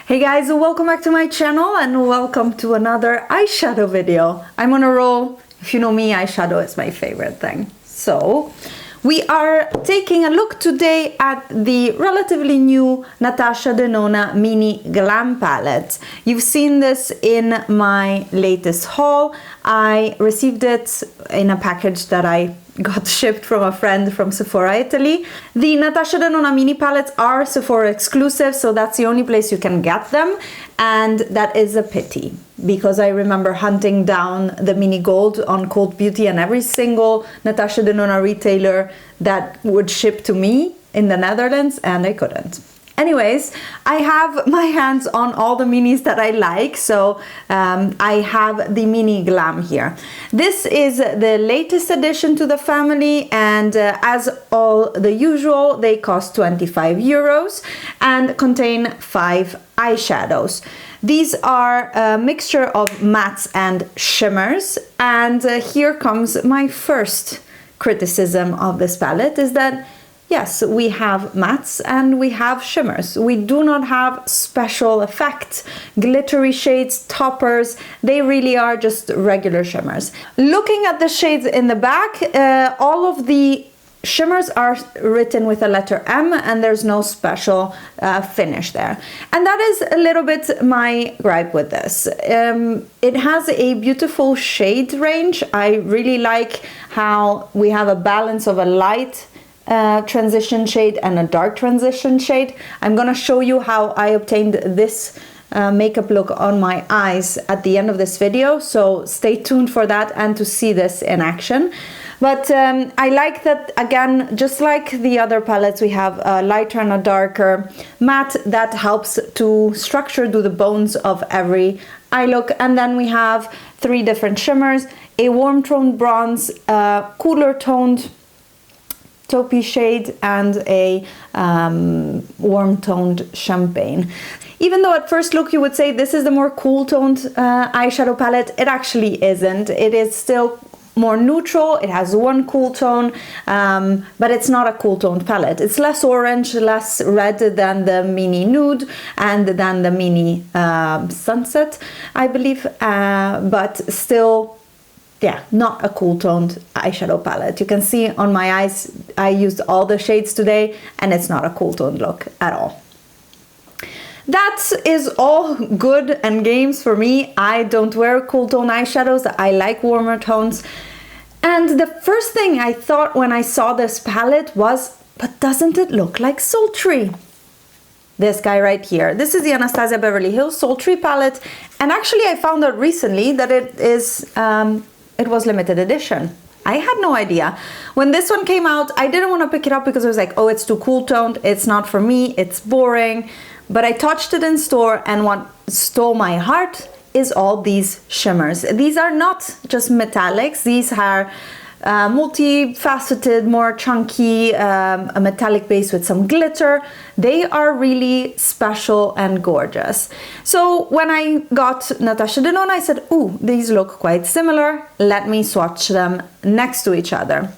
Hey guys, welcome back to my channel and welcome to another eyeshadow video. I'm on a roll. If you know me, eyeshadow is my favorite thing. So we are taking a look today at the relatively new Natasha Denona Mini Glam palette. You've seen this in my latest haul. I received it in a package that I got shipped from a friend from Sephora, Italy. The Natasha Denona Mini palettes are Sephora exclusive, so that's the only place you can get them, and that is a pity because I remember hunting down the Mini Gold on Cult Beauty and every single Natasha Denona retailer that would ship to me in the Netherlands, and I couldn't. Anyways, I have my hands on all the minis that I like, so I have the Mini Glam here. This is the latest addition to the family, and as all the usual, they cost 25 euros and contain 5 eyeshadows. These are a mixture of mattes and shimmers, and here comes my first criticism of this palette, is that yes, we have mattes and we have shimmers. We do not have special effects, glittery shades, toppers. They really are just regular shimmers. Looking at the shades in the back, all of the shimmers are written with a letter M and there's no special finish there. And that is a little bit my gripe with this. It has a beautiful shade range. I really like how we have a balance of a light transition shade and a dark transition shade. I'm gonna show you how I obtained this makeup look on my eyes at the end of this video, so stay tuned for that and to see this in action. But I like that, again, just like the other palettes, we have a lighter and a darker matte that helps to structure do the bones of every eye look. And then we have 3 different shimmers, a warm toned bronze, cooler toned taupey shade, and a warm toned champagne. Even though at first look you would say this is the more cool toned eyeshadow palette, it actually isn't. It is still more neutral. It has one cool tone, but it's not a cool toned palette. It's less orange, less red than the Mini Nude and than the Mini Sunset, I believe, but still, yeah, not a cool toned eyeshadow palette. You can see on my eyes, I used all the shades today and it's not a cool toned look at all. That is all good and games for me. I don't wear cool tone eyeshadows. I like warmer tones. And the first thing I thought when I saw this palette was, but doesn't it look like Sultry? This guy right here. This is the Anastasia Beverly Hills Sultry palette. And actually I found out recently that it was limited edition. I had no idea. When this one came out, I didn't want to pick it up because I was like, oh, it's too cool toned. It's not for me. It's boring. But I touched it in store, and what stole my heart is all these shimmers. These are not just metallics. These are multifaceted, more chunky, a metallic base with some glitter. They are really special and gorgeous. So when I got Natasha Denona, I said, ooh, these look quite similar. Let me swatch them next to each other.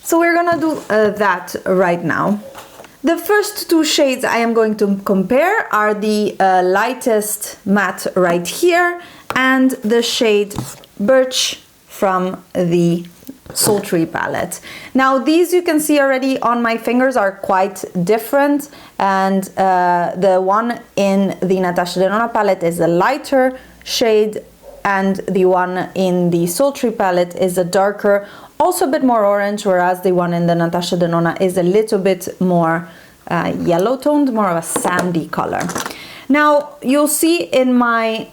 So we're gonna do that right now. The first 2 shades I am going to compare are the lightest matte right here and the shade Birch from the Sultry palette. Now these you can see already on my fingers are quite different, and the one in the Natasha Denona palette is a lighter shade and the one in the Sultry palette is a darker, also a bit more orange, whereas the one in the Natasha Denona is a little bit more yellow toned, more of a sandy color. Now you'll see in my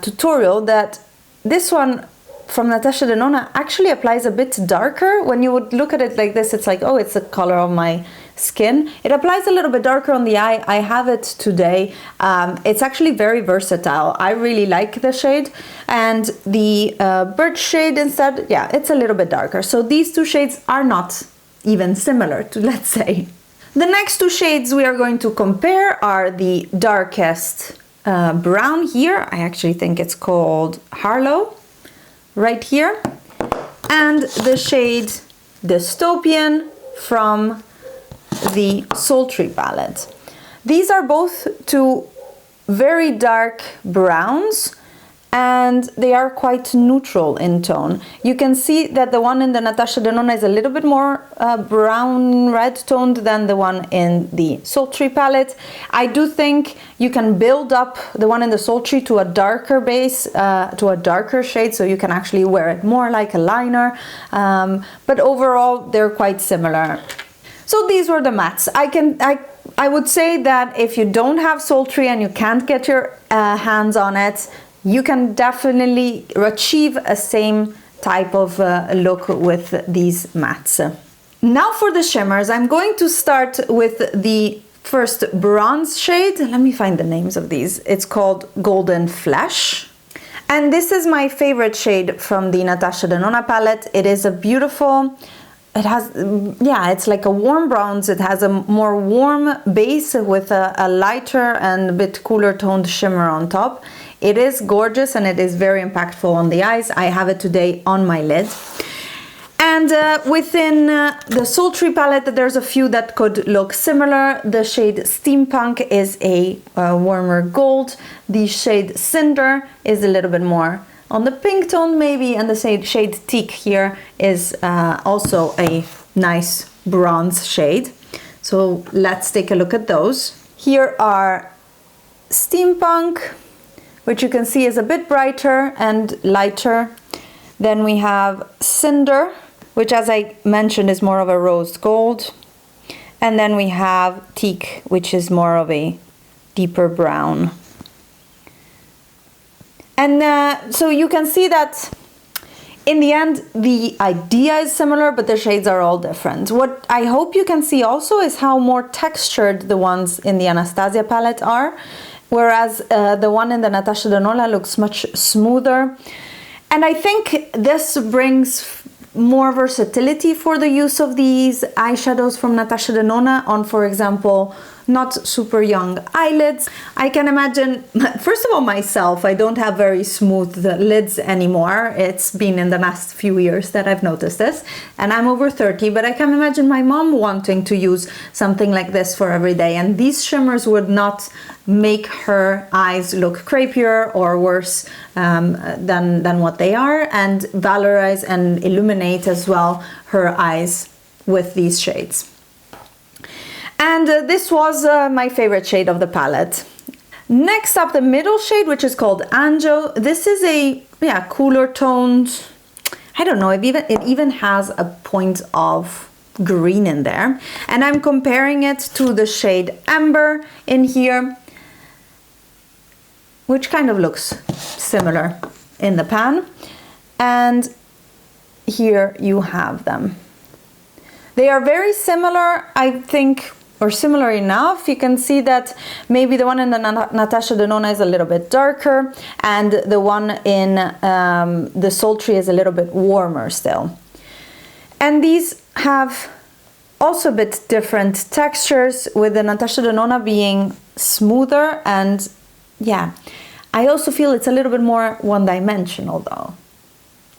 tutorial that this one from Natasha Denona actually applies a bit darker. When you would look at it like this, it's like, oh, it's the color of my skin. It applies a little bit darker on the eye. I have it today. It's actually very versatile. I really like the shade. And the Birch shade instead, yeah, it's a little bit darker. So these 2 shades are not even similar to, let's say. The next 2 shades we are going to compare are the darkest brown here. I actually think it's called Harlow, right here, and the shade Dystopian from the Sultry palette. These are both two very dark browns, and they are quite neutral in tone. You can see that the one in the Natasha Denona is a little bit more brown red toned than the one in the Sultry palette. I do think you can build up the one in the Sultry to a darker base, to a darker shade, so you can actually wear it more like a liner, but overall they're quite similar. So these were the mattes. I would say that if you don't have Sultry and you can't get your hands on it, you can definitely achieve a same type of look with these mattes. Now for the shimmers, I'm going to start with the first bronze shade. Let me find the names of these. It's called Golden Flesh. And this is my favorite shade from the Natasha Denona palette. It is a beautiful, it has, yeah, it's like a warm bronze. It has a more warm base with a lighter and a bit cooler toned shimmer on top. It is gorgeous and it is very impactful on the eyes. I have it today on my lid. And within the Sultry palette, there's a few that could look similar. The shade Steampunk is a warmer gold. The shade Cinder is a little bit more on the pink tone maybe, and the shade Teak here is also a nice bronze shade. So let's take a look at those. Here are Steampunk, which you can see is a bit brighter and lighter. Then we have Cinder, which, as I mentioned, is more of a rose gold. And then we have Teak, which is more of a deeper brown. And so you can see that in the end, the idea is similar, but the shades are all different. What I hope you can see also is how more textured the ones in the Anastasia palette are, whereas the one in the Natasha Denona looks much smoother. And I think this brings more versatility for the use of these eyeshadows from Natasha Denona on, for example, not super young eyelids. I can imagine, first of all, myself, I don't have very smooth lids anymore. It's been in the last few years that I've noticed this, and I'm over 30, but I can imagine my mom wanting to use something like this for every day, and these shimmers would not make her eyes look crepier or worse than what they are, and valorize and illuminate as well her eyes with these shades. And this was my favorite shade of the palette. Next up, the middle shade, which is called Anjo. This is a cooler toned, I don't know, it even has a point of green in there. And I'm comparing it to the shade Amber in here, which kind of looks similar in the pan. And here you have them. They are very similar, I think, or similar enough. You can see that maybe the one in the Natasha Denona is a little bit darker, and the one in the Sultry is a little bit warmer still. And these have also a bit different textures, with the Natasha Denona being smoother, and yeah, I also feel it's a little bit more one-dimensional though.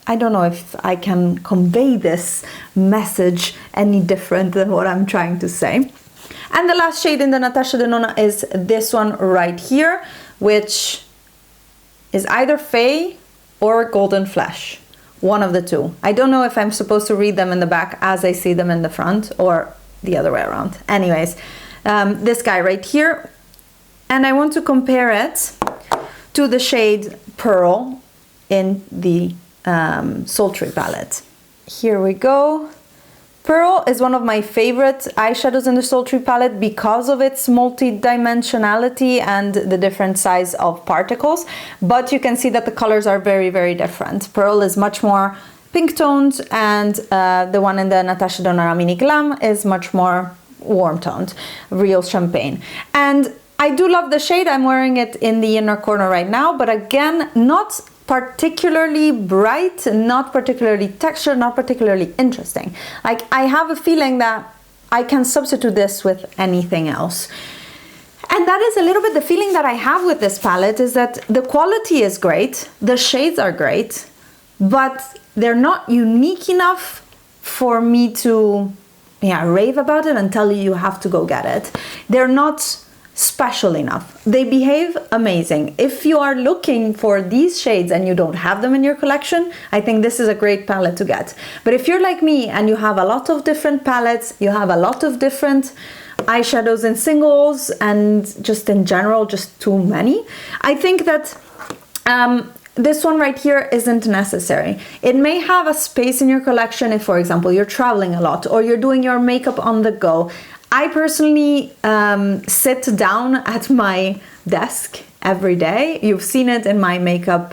I don't know if I can convey this message any different than what I'm trying to say. And the last shade in the Natasha Denona is this one right here, which is either Fey or Golden Flesh. One of the two. I don't know if I'm supposed to read them in the back as I see them in the front, or the other way around. Anyways, this guy right here. And I want to compare it to the shade Pearl in the Sultry palette. Here we go. Pearl is one of my favorite eyeshadows in the Sultry palette because of its multi-dimensionality and the different size of particles, but you can see that the colors are very, very different. Pearl is much more pink toned, and the one in the Natasha Denona Mini Glam is much more warm toned, real champagne. And I do love the shade. I'm wearing it in the inner corner right now, but again, not particularly bright, not particularly textured, not particularly interesting. Like, I have a feeling that I can substitute this with anything else. And that is a little bit the feeling that I have with this palette, is that the quality is great, the shades are great, but they're not unique enough for me to rave about it and tell you have to go get it. They're not special enough. They behave amazing. If you are looking for these shades and you don't have them in your collection, I think this is a great palette to get. But if you're like me and you have a lot of different palettes, you have a lot of different eyeshadows in singles and just in general, just too many, I think that this one right here isn't necessary. It may have a space in your collection if, for example, you're traveling a lot or you're doing your makeup on the go. I personally sit down at my desk every day. You've seen it in my makeup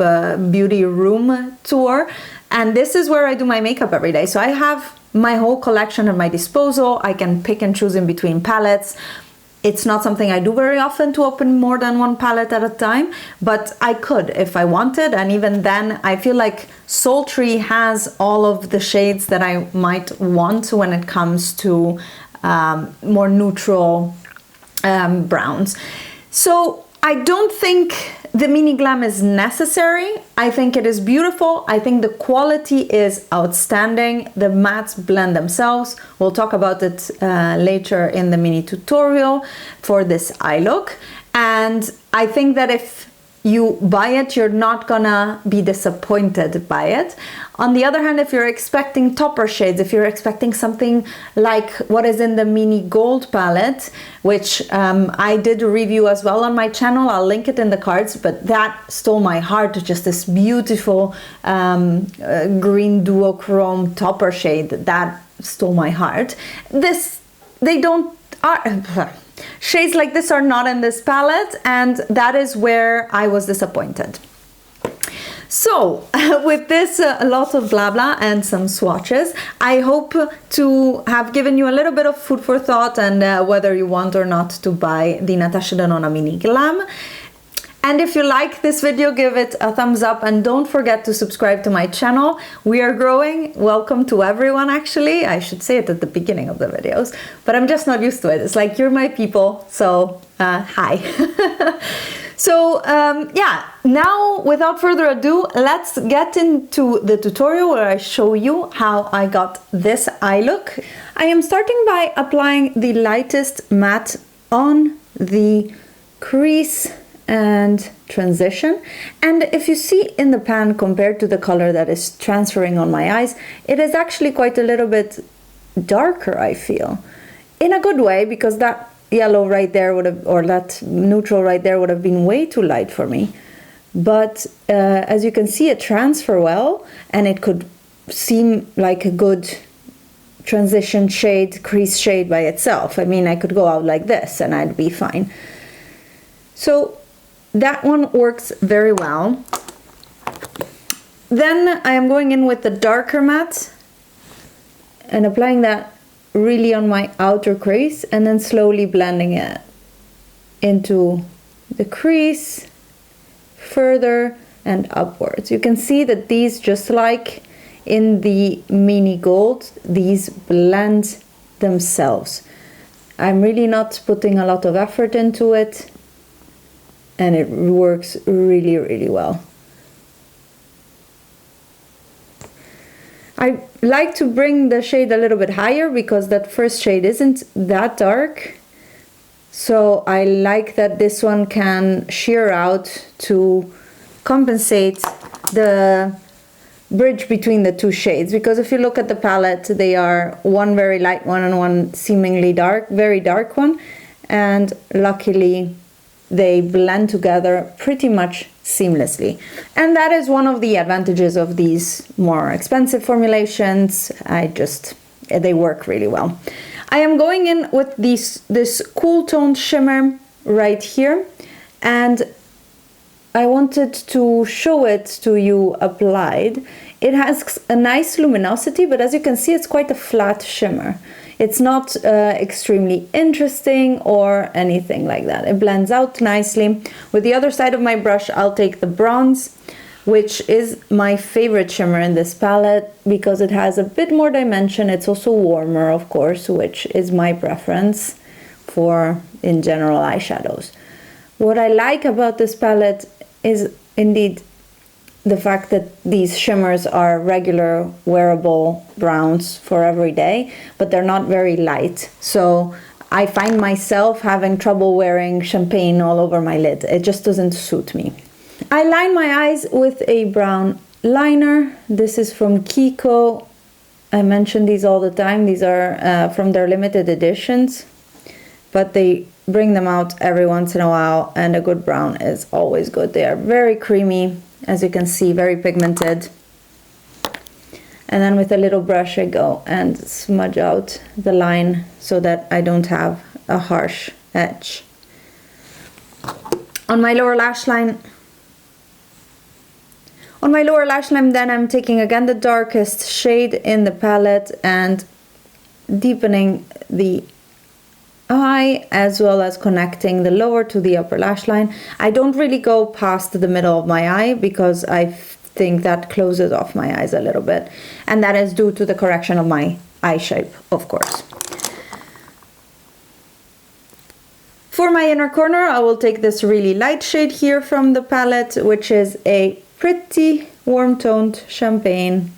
beauty room tour, and this is where I do my makeup every day. So I have my whole collection at my disposal. I can pick and choose in between palettes. It's not something I do very often to open more than one palette at a time, but I could if I wanted, and even then I feel like Sultry has all of the shades that I might want when it comes to more neutral browns. So I don't think the Mini Glam is necessary. I think it is beautiful. I think the quality is outstanding. The mattes blend themselves. We'll talk about it later in the mini tutorial for this eye look. And I think that if you buy it, you're not gonna be disappointed by it. On the other hand, if you're expecting topper shades, if you're expecting something like what is in the Mini Gold palette, which I did a review as well on my channel, I'll link it in the cards, but that stole my heart, just this beautiful green duochrome topper shade, that stole my heart. Shades like this are not in this palette, and that is where I was disappointed. So with this a lot of blah blah and some swatches, I hope to have given you a little bit of food for thought and whether you want or not to buy the Natasha Denona Mini Glam. And if you like this video, give it a thumbs up and don't forget to subscribe to my channel. We are growing. Welcome to everyone, actually. I should say it at the beginning of the videos, but I'm just not used to it. It's like, you're my people, so hi. So yeah, now without further ado, let's get into the tutorial where I show you how I got this eye look. I am starting by applying the lightest matte on the crease and transition, and if you see in the pan compared to the color that is transferring on my eyes, it is actually quite a little bit darker, I feel, in a good way, because that yellow right there would have, or that neutral right there would have been way too light for me. But as you can see, it transfers well, and it could seem like a good transition shade, crease shade by itself. I mean, I could go out like this and I'd be fine. So that one works very well. Then I am going in with the darker matte and applying that really on my outer crease, and then slowly blending it into the crease further and upwards. You can see that these, just like in the Mini Gold, these blend themselves. I'm really not putting a lot of effort into it, and it works really, really well. I like to bring the shade a little bit higher because that first shade isn't that dark. So I like that this one can sheer out to compensate the bridge between the two shades. Because if you look at the palette, they are one very light one and one seemingly dark, very dark one. And luckily, they blend together pretty much seamlessly. And that is one of the advantages of these more expensive formulations. They work really well. I am going in with this cool toned shimmer right here, and I wanted to show it to you applied. It has a nice luminosity, but as you can see, it's quite a flat shimmer. It's not extremely interesting or anything like that. It blends out nicely. With the other side of my brush, I'll take the bronze, which is my favorite shimmer in this palette because it has a bit more dimension. It's also warmer, of course, which is my preference for, in general, eyeshadows. What I like about this palette is indeed the fact that these shimmers are regular wearable browns for every day, but they're not very light. So I find myself having trouble wearing champagne all over my lid. It just doesn't suit me. I line my eyes with a brown liner. This is from Kiko. I mention these all the time. These are from their limited editions, but they bring them out every once in a while, and a good brown is always good. They are very creamy, as you can see, very pigmented. And then with a little brush I go and smudge out the line so that I don't have a harsh edge. On my lower lash line, then I'm taking again the darkest shade in the palette and deepening the eye, as well as connecting the lower to the upper lash line. I don't really go past the middle of my eye because I think that closes off my eyes a little bit, and that is due to the correction of my eye shape, of course. For my inner corner, I will take this really light shade here from the palette, which is a pretty warm toned champagne,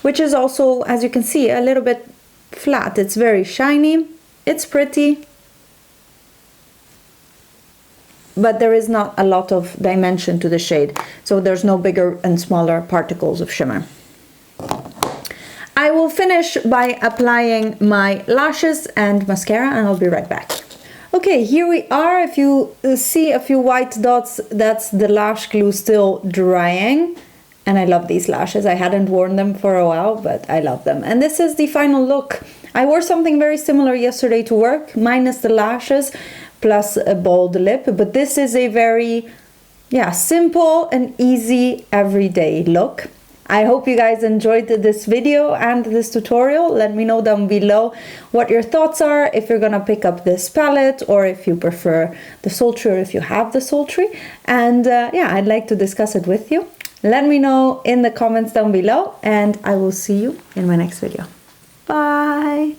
which is also, as you can see, a little bit flat. It's very shiny, it's pretty, but there is not a lot of dimension to the shade, so there's no bigger and smaller particles of shimmer. I will finish by applying my lashes and mascara, and I'll be right back. Okay, here we are. If you see a few white dots, that's the lash glue still drying. And I love these lashes. I hadn't worn them for a while, but I love them. And this is the final look. I wore something very similar yesterday to work, minus the lashes, plus a bold lip, but this is a very simple and easy everyday look. I hope you guys enjoyed this video and this tutorial. Let me know down below what your thoughts are, if you're gonna pick up this palette, or if you prefer the Sultry, or if you have the Sultry. And I'd like to discuss it with you. Let me know in the comments down below, and I will see you in my next video. Bye!